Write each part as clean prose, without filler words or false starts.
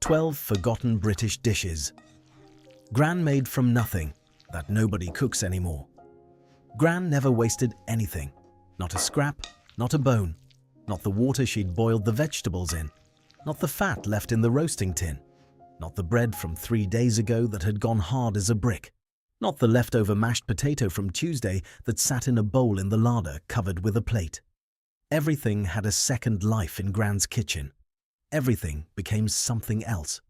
12 forgotten British dishes. Gran made from nothing that nobody cooks anymore. Gran never wasted anything. Not a scrap, not a bone, not the water she'd boiled the vegetables in, not the fat left in the roasting tin, not the bread from 3 days ago that had gone hard as a brick, not the leftover mashed potato from Tuesday that sat in a bowl in the larder covered with a plate. Everything had a second life in Gran's kitchen. Everything became something else.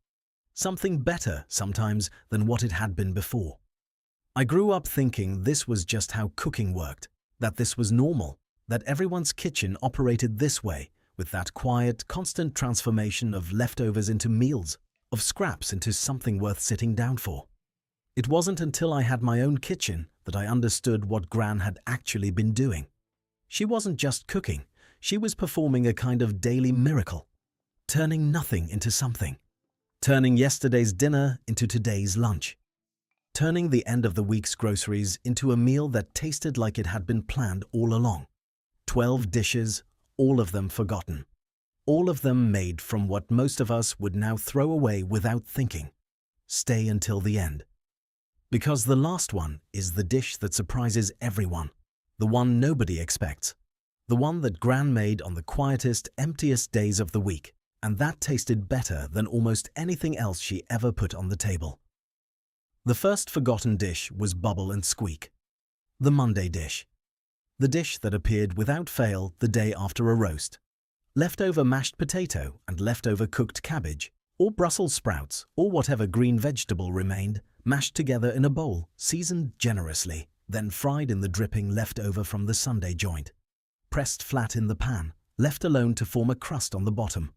Something better, sometimes, than what it had been before. I grew up thinking this was just how cooking worked, that this was normal, that everyone's kitchen operated this way, with that quiet, constant transformation of leftovers into meals, of scraps into something worth sitting down for. It wasn't until I had my own kitchen that I understood what Gran had actually been doing. She wasn't just cooking, she was performing a kind of daily miracle, turning nothing into something, turning yesterday's dinner into today's lunch, turning the end of the week's groceries into a meal that tasted like it had been planned all along. 12 dishes, all of them forgotten. All of them made from what most of us would now throw away without thinking. Stay until the end. Because the last one is the dish that surprises everyone, the one nobody expects, the one that Gran made on the quietest, emptiest days of the week, and that tasted better than almost anything else she ever put on the table. The first forgotten dish was Bubble and Squeak, the Monday dish. The dish that appeared without fail the day after a roast. Leftover mashed potato and leftover cooked cabbage, or Brussels sprouts, or whatever green vegetable remained, mashed together in a bowl, seasoned generously, then fried in the dripping left over from the Sunday joint. Pressed flat in the pan, left alone to form a crust on the bottom.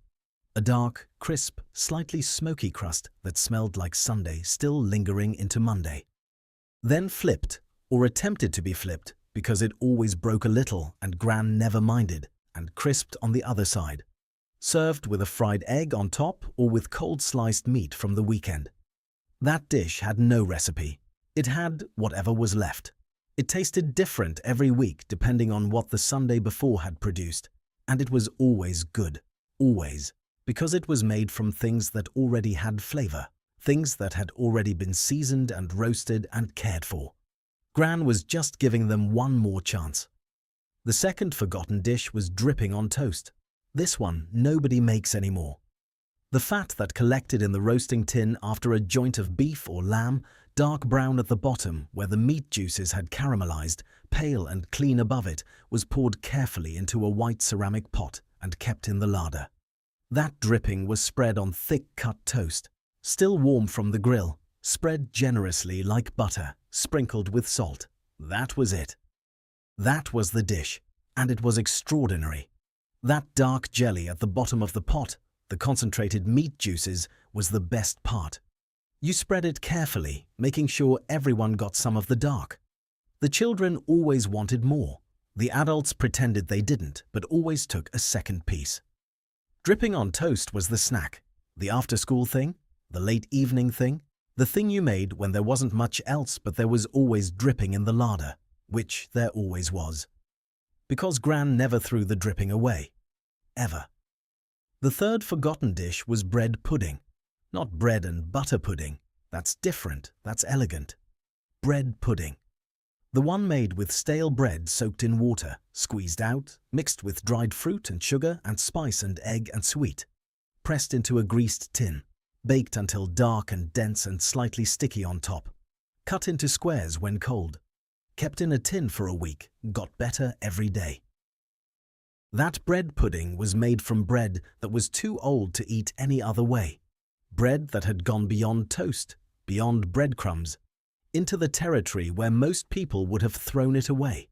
A dark, crisp, slightly smoky crust that smelled like Sunday still lingering into Monday. Then flipped, or attempted to be flipped, because it always broke a little and Gran never minded, and crisped on the other side. Served with a fried egg on top or with cold sliced meat from the weekend. That dish had no recipe. It had whatever was left. It tasted different every week depending on what the Sunday before had produced. And it was always good. Always. Because it was made from things that already had flavor. Things that had already been seasoned and roasted and cared for. Gran was just giving them one more chance. The second forgotten dish was dripping on toast. This one nobody makes anymore. The fat that collected in the roasting tin after a joint of beef or lamb, dark brown at the bottom where the meat juices had caramelized, pale and clean above it, was poured carefully into a white ceramic pot and kept in the larder. That dripping was spread on thick-cut toast, still warm from the grill, spread generously like butter, sprinkled with salt. That was it. That was the dish, and it was extraordinary. That dark jelly at the bottom of the pot, the concentrated meat juices, was the best part. You spread it carefully, making sure everyone got some of the dark. The children always wanted more. The adults pretended they didn't, but always took a second piece. Dripping on toast was the snack, the after-school thing, the late evening thing, the thing you made when there wasn't much else but there was always dripping in the larder, which there always was. Because Gran never threw the dripping away. Ever. The third forgotten dish was bread pudding. Not bread and butter pudding. That's different, that's elegant. Bread pudding. The one made with stale bread soaked in water, squeezed out, mixed with dried fruit and sugar and spice and egg and sweet. Pressed into a greased tin. Baked until dark and dense and slightly sticky on top. Cut into squares when cold. Kept in a tin for a week, got better every day. That bread pudding was made from bread that was too old to eat any other way. Bread that had gone beyond toast, beyond breadcrumbs, into the territory where most people would have thrown it away.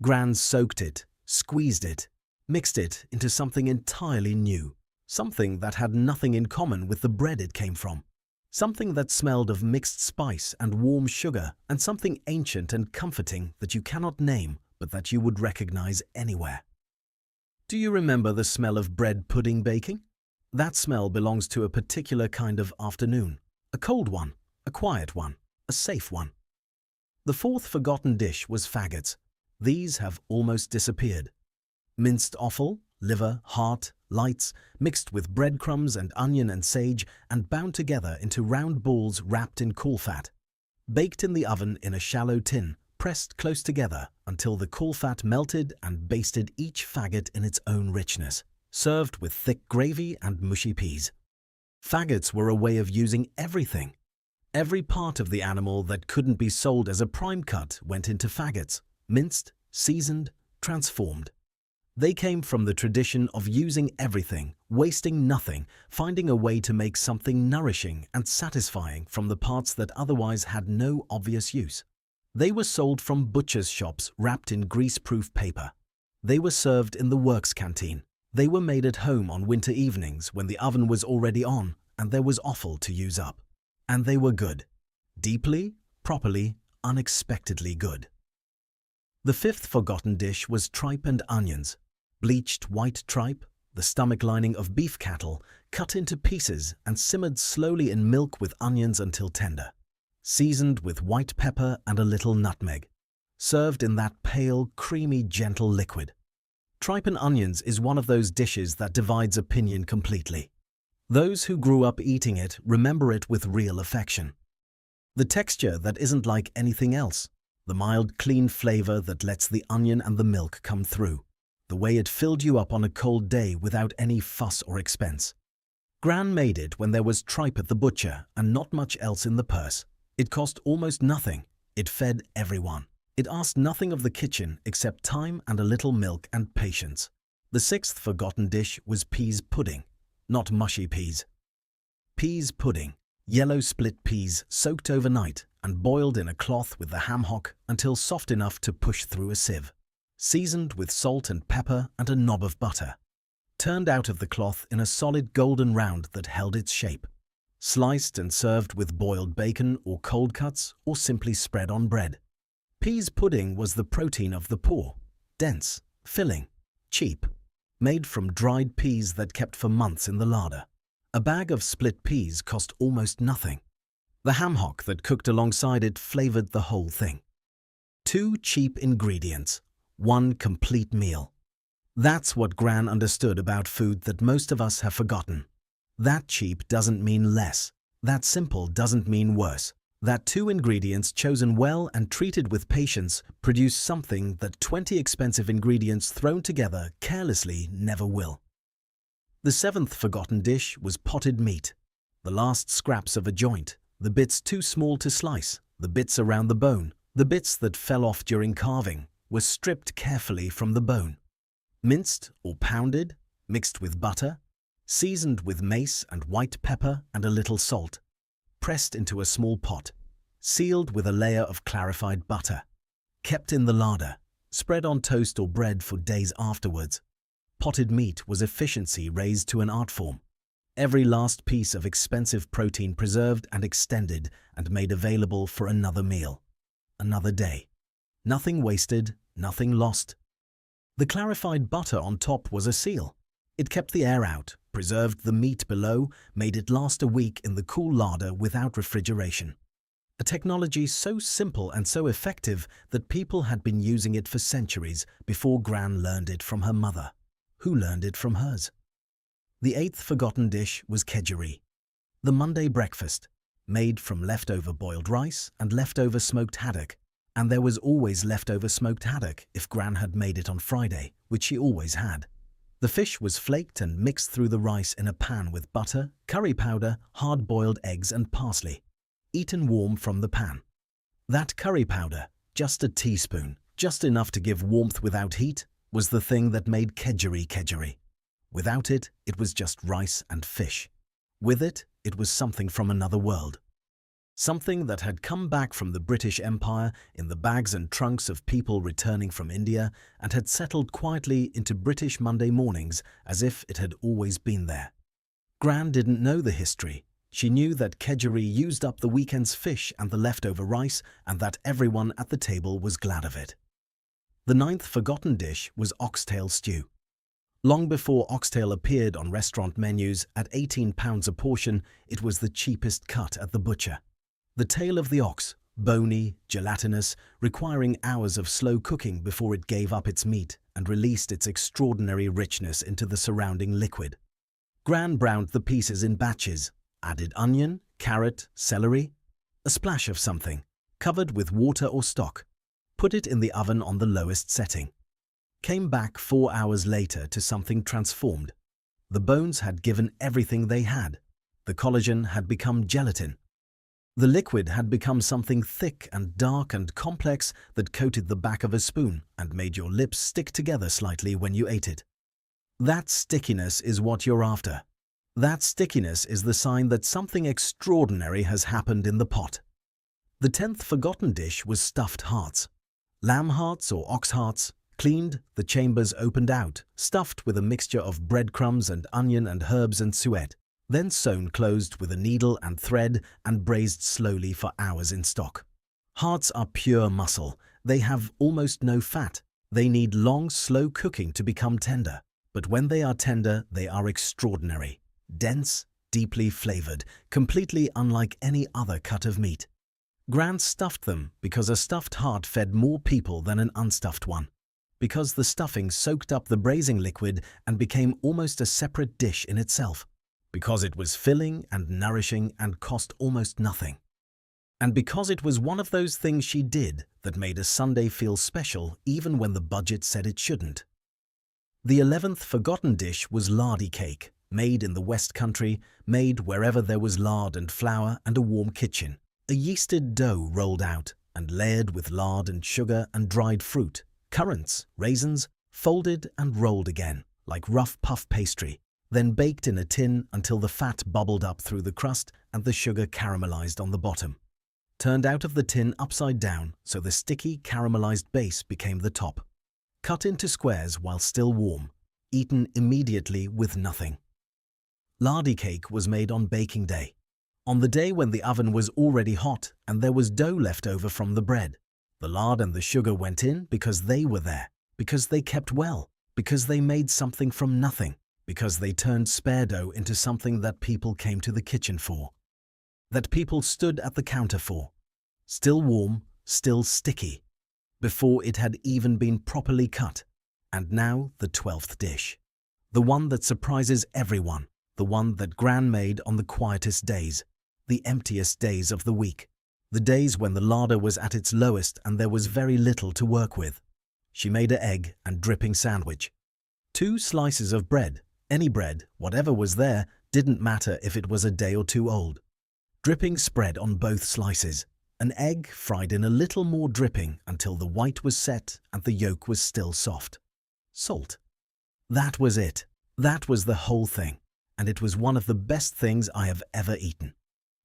Gran soaked it, squeezed it, mixed it into something entirely new. Something that had nothing in common with the bread it came from. Something that smelled of mixed spice and warm sugar, and something ancient and comforting that you cannot name but that you would recognize anywhere. Do you remember the smell of bread pudding baking? That smell belongs to a particular kind of afternoon. A cold one, a quiet one, a safe one. The fourth forgotten dish was faggots. These have almost disappeared. Minced offal, liver, heart, lights, mixed with breadcrumbs and onion and sage, and bound together into round balls wrapped in caul fat. Baked in the oven in a shallow tin, pressed close together until the caul fat melted and basted each faggot in its own richness, served with thick gravy and mushy peas. Faggots were a way of using everything. Every part of the animal that couldn't be sold as a prime cut went into faggots, minced, seasoned, transformed. They came from the tradition of using everything, wasting nothing, finding a way to make something nourishing and satisfying from the parts that otherwise had no obvious use. They were sold from butchers' shops wrapped in grease-proof paper. They were served in the works canteen. They were made at home on winter evenings when the oven was already on and there was offal to use up. And they were good. Deeply, properly, unexpectedly good. The fifth forgotten dish was tripe and onions. Bleached white tripe, the stomach lining of beef cattle, cut into pieces and simmered slowly in milk with onions until tender. Seasoned with white pepper and a little nutmeg. Served in that pale, creamy, gentle liquid. Tripe and onions is one of those dishes that divides opinion completely. Those who grew up eating it remember it with real affection. The texture that isn't like anything else. The mild, clean flavor that lets the onion and the milk come through. The way it filled you up on a cold day without any fuss or expense. Gran made it when there was tripe at the butcher and not much else in the purse. It cost almost nothing. It fed everyone. It asked nothing of the kitchen except time and a little milk and patience. The sixth forgotten dish was peas pudding, not mushy peas. Peas pudding, yellow split peas soaked overnight and boiled in a cloth with the ham hock until soft enough to push through a sieve. Seasoned with salt and pepper and a knob of butter. Turned out of the cloth in a solid golden round that held its shape. Sliced and served with boiled bacon or cold cuts or simply spread on bread. Peas pudding was the protein of the poor, dense, filling, cheap, made from dried peas that kept for months in the larder. A bag of split peas cost almost nothing. The ham hock that cooked alongside it flavored the whole thing. 2 cheap ingredients, 1 complete meal. That's what Gran understood about food that most of us have forgotten. That cheap doesn't mean less. That simple doesn't mean worse. That 2 ingredients chosen well and treated with patience produce something that 20 expensive ingredients thrown together carelessly never will. The 7th forgotten dish was potted meat. The last scraps of a joint, the bits too small to slice, the bits around the bone, the bits that fell off during carving, were stripped carefully from the bone. Minced or pounded, mixed with butter, seasoned with mace and white pepper and a little salt. Pressed into a small pot, sealed with a layer of clarified butter, kept in the larder, spread on toast or bread for days afterwards. Potted meat was efficiency raised to an art form. Every last piece of expensive protein preserved and extended and made available for another meal, another day. Nothing wasted, nothing lost. The clarified butter on top was a seal. It kept the air out, preserved the meat below, made it last a week in the cool larder without refrigeration. A technology so simple and so effective that people had been using it for centuries before Gran learned it from her mother, who learned it from hers. The 8th forgotten dish was kedgeree, the Monday breakfast, made from leftover boiled rice and leftover smoked haddock. And there was always leftover smoked haddock if Gran had made it on Friday, which she always had. The fish was flaked and mixed through the rice in a pan with butter, curry powder, hard-boiled eggs and parsley, eaten warm from the pan. That curry powder, just a teaspoon, just enough to give warmth without heat, was the thing that made kedgeree kedgeree. Without it, it was just rice and fish. With it, it was something from another world. Something that had come back from the British Empire in the bags and trunks of people returning from India and had settled quietly into British Monday mornings as if it had always been there. Gran didn't know the history. She knew that kedgeree used up the weekend's fish and the leftover rice and that everyone at the table was glad of it. The 9th forgotten dish was oxtail stew. Long before oxtail appeared on restaurant menus at £18 a portion, it was the cheapest cut at the butcher. The tail of the ox, bony, gelatinous, requiring hours of slow cooking before it gave up its meat and released its extraordinary richness into the surrounding liquid. Gran browned the pieces in batches, added onion, carrot, celery, a splash of something, covered with water or stock, put it in the oven on the lowest setting. Came back 4 hours later to something transformed. The bones had given everything they had. The collagen had become gelatin. The liquid had become something thick and dark and complex that coated the back of a spoon and made your lips stick together slightly when you ate it. That stickiness is what you're after. That stickiness is the sign that something extraordinary has happened in the pot. The 10th forgotten dish was stuffed hearts. Lamb hearts or ox hearts, cleaned, the chambers opened out, stuffed with a mixture of breadcrumbs and onion and herbs and suet, then sewn closed with a needle and thread and braised slowly for hours in stock. Hearts are pure muscle. They have almost no fat. They need long, slow cooking to become tender. But when they are tender, they are extraordinary. Dense, deeply flavored, completely unlike any other cut of meat. Gran stuffed them because a stuffed heart fed more people than an unstuffed one. Because the stuffing soaked up the braising liquid and became almost a separate dish in itself. Because it was filling and nourishing and cost almost nothing. And because it was one of those things she did that made a Sunday feel special even when the budget said it shouldn't. The 11th forgotten dish was lardy cake, made in the West Country, made wherever there was lard and flour and a warm kitchen. A yeasted dough rolled out and layered with lard and sugar and dried fruit, currants, raisins, folded and rolled again, like rough puff pastry, then baked in a tin until the fat bubbled up through the crust and the sugar caramelized on the bottom. Turned out of the tin upside down so the sticky caramelized base became the top. Cut into squares while still warm, eaten immediately with nothing. Lardy cake was made on baking day, on the day when the oven was already hot and there was dough left over from the bread. The lard and the sugar went in because they were there, because they kept well, because they made something from nothing, because they turned spare dough into something that people came to the kitchen for, that people stood at the counter for, still warm, still sticky, before it had even been properly cut. And now the 12th dish, the one that surprises everyone, the one that Gran made on the quietest days, the emptiest days of the week, the days when the larder was at its lowest and there was very little to work with. She made an egg and dripping sandwich. 2 slices of bread, any bread, whatever was there, didn't matter if it was a day or 2 old. Dripping spread on both slices. An egg fried in a little more dripping until the white was set and the yolk was still soft. Salt. That was it. That was the whole thing. And it was one of the best things I have ever eaten.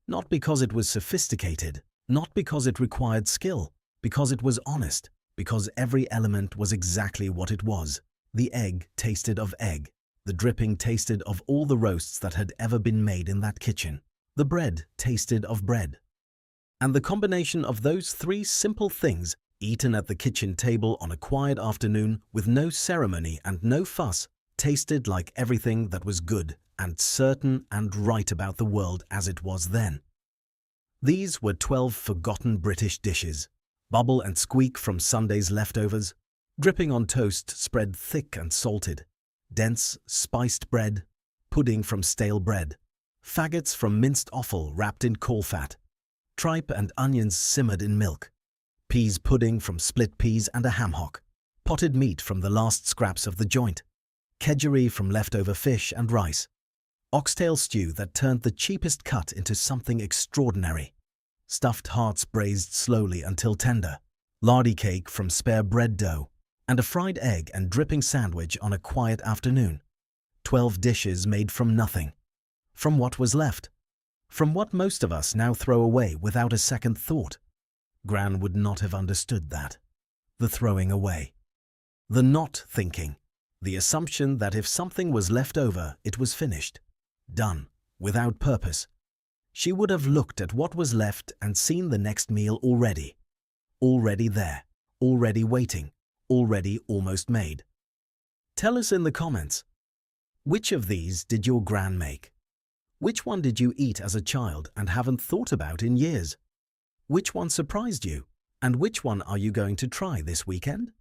Not because it was sophisticated, not because it required skill, because it was honest, because every element was exactly what it was. The egg tasted of egg. The dripping tasted of all the roasts that had ever been made in that kitchen. The bread tasted of bread. And the combination of those 3 simple things, eaten at the kitchen table on a quiet afternoon with no ceremony and no fuss, tasted like everything that was good and certain and right about the world as it was then. These were 12 forgotten British dishes. Bubble and squeak from Sunday's leftovers, dripping on toast spread thick and salted, dense, spiced bread, pudding from stale bread, faggots from minced offal wrapped in caul fat, tripe and onions simmered in milk, peas pudding from split peas and a ham hock, potted meat from the last scraps of the joint, kedgeree from leftover fish and rice, oxtail stew that turned the cheapest cut into something extraordinary, stuffed hearts braised slowly until tender, lardy cake from spare bread dough, and a fried egg and dripping sandwich on a quiet afternoon. 12 dishes made from nothing. From what was left. From what most of us now throw away without a second thought. Gran would not have understood that. The throwing away. The not thinking. The assumption that if something was left over, it was finished. Done. Without purpose. She would have looked at what was left and seen the next meal already. Already there. Already waiting. Already almost made. Tell us in the comments. Which of these did your Gran make? Which one did you eat as a child and haven't thought about in years? Which one surprised you? And which one are you going to try this weekend?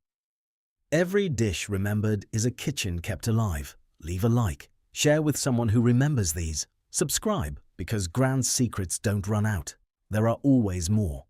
Every dish remembered is a kitchen kept alive. Leave a like. Share with someone who remembers these. Subscribe, because Gran's secrets don't run out. There are always more.